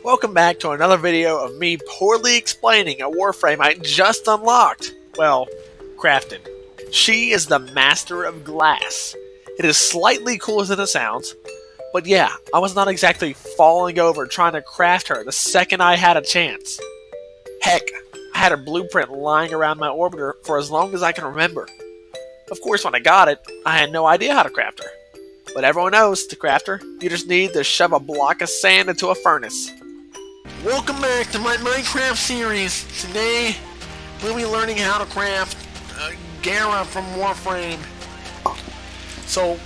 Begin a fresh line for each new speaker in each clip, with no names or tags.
Welcome back to another video of me poorly explaining a warframe I just unlocked. Well, crafted. She is the Master of Glass. It is slightly cooler than it sounds, but yeah, I was not exactly falling over trying to craft her the second I had a chance. Heck, I had her blueprint lying around my orbiter for as long as I can remember. Of course, when I got it, I had no idea how to craft her. But everyone knows, to craft her, you just need to shove a block of sand into a furnace. Welcome back to my Minecraft series. Today, we'll be learning how to craft Gara from Warframe. So,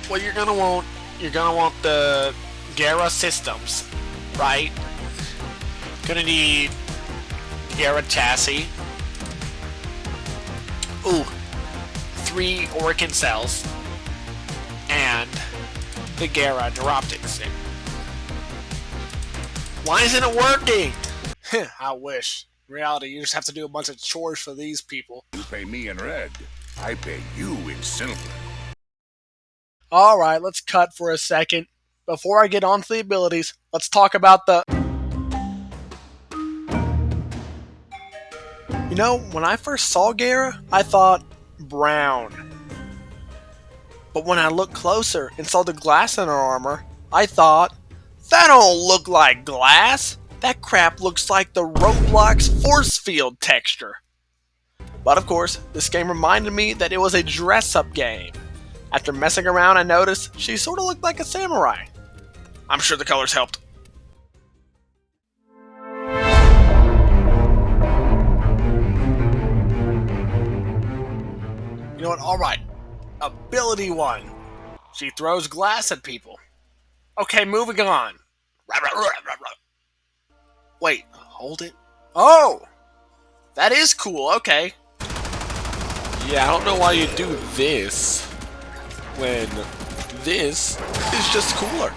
what you're gonna want the Gara systems, right? Gonna need Gara chassis. Ooh, 3 Orkin cells. And the Gara Neuroptics. Why isn't it working? I wish. In reality, you just have to do a bunch of chores for these people.
You pay me in red. I pay you in silver.
Alright, let's cut for a second. Before I get on to the abilities, let's talk about the... You know, when I first saw Gara, I thought brown. But when I looked closer and saw the glass in her armor, I thought, that don't look like glass. That crap looks like the Roblox force field texture. But of course, this game reminded me that it was a dress-up game. After messing around, I noticed she sort of looked like a samurai. I'm sure the colors helped. You know what? Alright. Ability 1. She throws glass at people. Okay, moving on. Wait, hold it. Oh! That is cool, okay.
Yeah, I don't know why you do this when this is just cooler.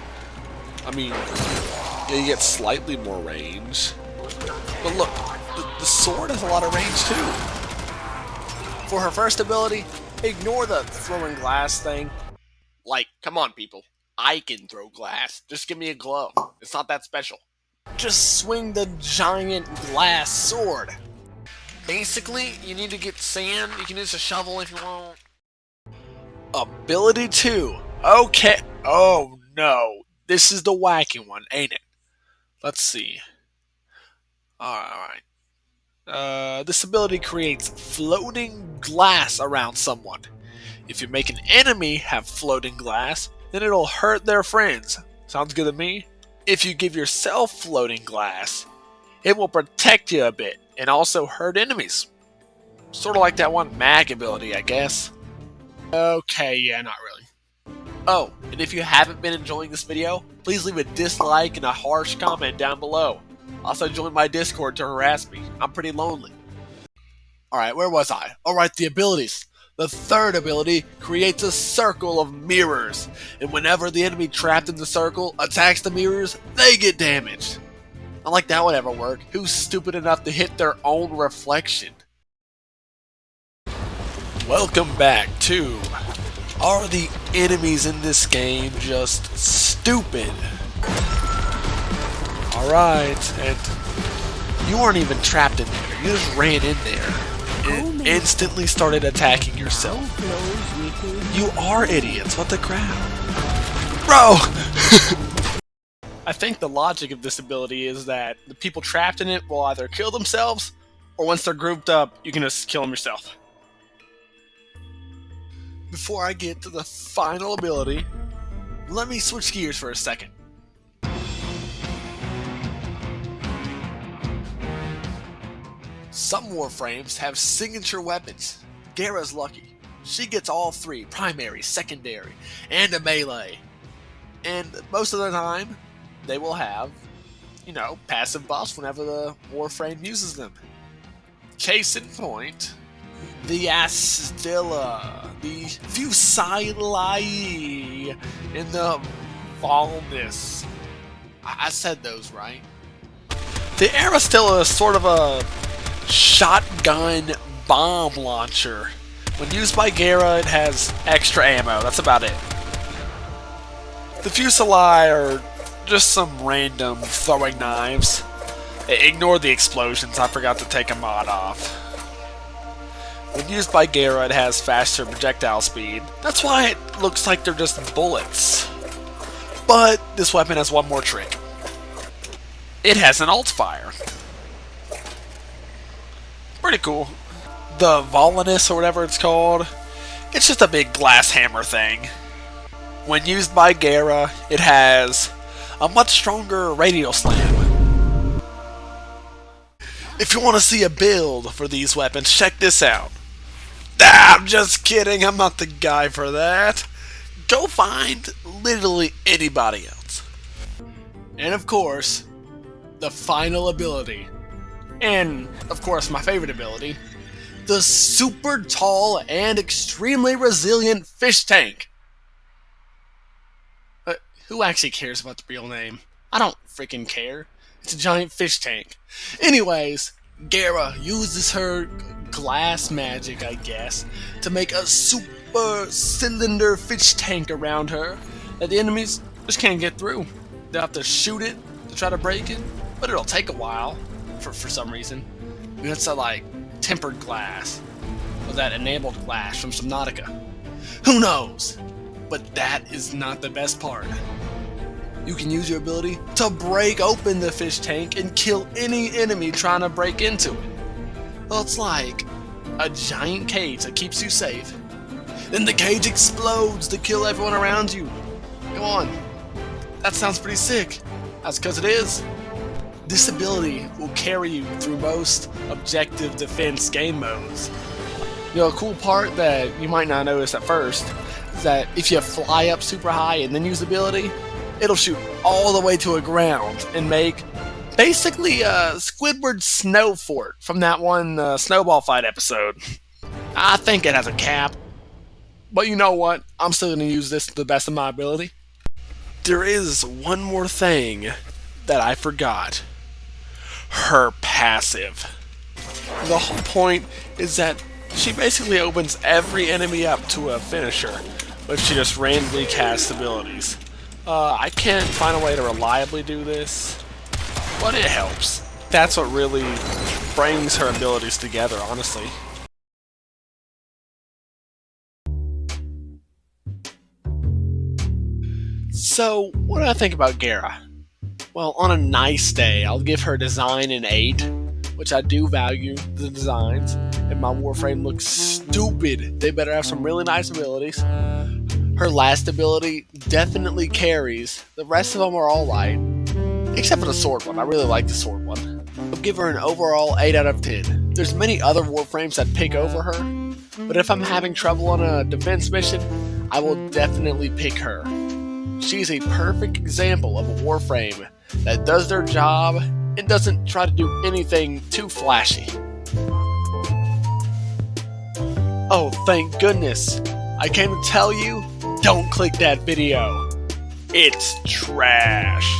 I mean, yeah, you get slightly more range. But look, the sword has a lot of range too.
For her first ability, ignore the throwing glass thing. Like, come on people. I can throw glass. Just give me a glove. It's not that special. Just swing the giant glass sword. Basically, you need to get sand. You can use a shovel if you want. Ability 2. Okay. Oh no. This is the wacky one, ain't it? Let's see. Alright. This ability creates floating glass around someone. If you make an enemy have floating glass, then it'll hurt their friends. Sounds good to me? If you give yourself floating glass, it will protect you a bit and also hurt enemies. Sort of like that one mag ability, I guess. Okay, yeah, not really. Oh, and if you haven't been enjoying this video, please leave a dislike and a harsh comment down below. Also join my Discord to harass me. I'm pretty lonely. Alright, where was I? Alright, the abilities. The third ability creates a circle of mirrors, and whenever the enemy trapped in the circle attacks the mirrors, they get damaged. Not like that would ever work. Who's stupid enough to hit their own reflection? Welcome back to... Are the enemies in this game just stupid? Alright, and you weren't even trapped in there. You just ran in there and instantly started attacking yourself. You are idiots. What the crap? Bro! I think the logic of this ability is that the people trapped in it will either kill themselves, or once they're grouped up, you can just kill them yourself. Before I get to the final ability, let me switch gears for a second. Some warframes have signature weapons. Gara's lucky. She gets all 3, primary, secondary, and a melee. And most of the time, they will have, you know, passive buffs whenever the warframe uses them. Case in point, the Astilla, the Fusili, and the Valnis. I said those right. The Aristilla is sort of a shotgun bomb launcher. When used by Gara, it has extra ammo. That's about it. The Fusili are Just some random throwing knives. Ignore the explosions, I forgot to take a mod off. When used by Gara, it has faster projectile speed. That's why it looks like they're just bullets. But this weapon has one more trick. It has an alt fire. Pretty cool. The Volanus, or whatever it's called, it's just a big glass hammer thing. When used by Gara, it has a much stronger radial slam. If you want to see a build for these weapons, check this out. I'm just kidding, I'm not the guy for that. Go find literally anybody else. And of course, the final ability. And of course, my favorite ability. The super tall and extremely resilient fish tank. Who actually cares about the real name? I don't freaking care. It's a giant fish tank. Anyways, Gara uses her glass magic, I guess, to make a super cylinder fish tank around her that the enemies just can't get through. They'll have to shoot it to try to break it, but it'll take a while for some reason. And it's a, like, tempered glass, or that enabled glass from Subnautica. Who knows? But that is not the best part. You can use your ability to break open the fish tank and kill any enemy trying to break into it. Well, it's like a giant cage that keeps you safe. Then the cage explodes to kill everyone around you. Come on. That sounds pretty sick. That's because it is. This ability will carry you through most objective defense game modes. You know, a cool part that you might not notice at first is that if you fly up super high and then use the ability, it'll shoot all the way to a ground and make basically a Squidward snow fort from that one snowball fight episode. I think it has a cap, but you know what? I'm still going to use this to the best of my ability. There is one more thing that I forgot. Her passive. The whole point is that she basically opens every enemy up to a finisher, but she just randomly casts abilities. I can't find a way to reliably do this, but it helps. That's what really brings her abilities together, honestly. So, what do I think about Gara? Well, on a nice day, I'll give her design an 8, which I do value the designs. If my Warframe looks stupid, they better have some really nice abilities. Her last ability definitely carries. The rest of them are alright. Except for the sword one. I really like the sword one. I'll give her an overall 8 out of 10. There's many other Warframes that pick over her, but if I'm having trouble on a defense mission, I will definitely pick her. She's a perfect example of a Warframe that does their job and doesn't try to do anything too flashy. Oh, thank goodness. I came to tell you, don't click that video. It's trash.